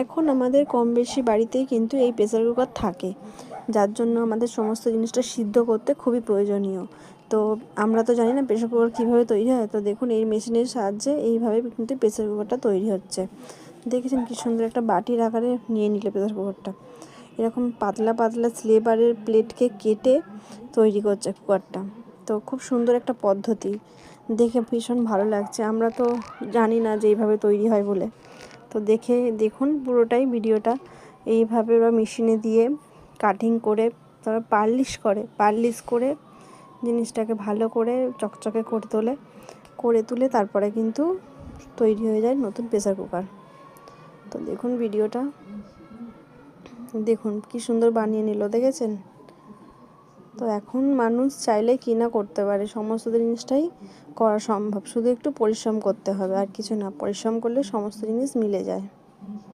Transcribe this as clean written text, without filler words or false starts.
এখন আমাদের কম বেশি বাড়িতেই কিন্তু এই প্রেসার কুকার থাকে, যার জন্য আমাদের সমস্ত জিনিসটা সিদ্ধ করতে খুবই প্রয়োজনীয়। তো আমরা তো জানি না প্রেসার কুকার কীভাবে তৈরি হয়। তো দেখুন এই মেশিনের সাহায্যে এইভাবে কিন্তু প্রেসার কুকারটা তৈরি হচ্ছে। দেখেছেন কী সুন্দর একটা বাটির আকারে নিয়ে নিল প্রেসার কুকারটা। এরকম পাতলা পাতলা স্লেবারের প্লেটকে কেটে তৈরি করছে কুকারটা। তো খুব সুন্দর একটা পদ্ধতি, দেখে ভীষণ ভালো লাগছে। আমরা তো জানি না যে এইভাবে তৈরি হয় বলে। তো দেখুন পুরোটাই ভিডিওটা। এইভাবে ওরা মেশিনে দিয়ে কাটিং করে তারপর পালিশ করে জিনিসটাকে ভালো করে চকচকে করে তুলে তারপরে কিন্তু তৈরি হয়ে যায় নতুন প্রেসার কুকার। তো দেখুন ভিডিওটা, দেখুন কি সুন্দর বানিয়ে নিল, দেখেছেন? তো এখন মানুষ চাইলে কি না করতে পারে, সমস্ত জিনিসটাই করা সম্ভব, শুধু একটু পরিশ্রম করতে হবে, আর কিছু না। পরিশ্রম করলে সমস্ত জিনিস মিলে যায়।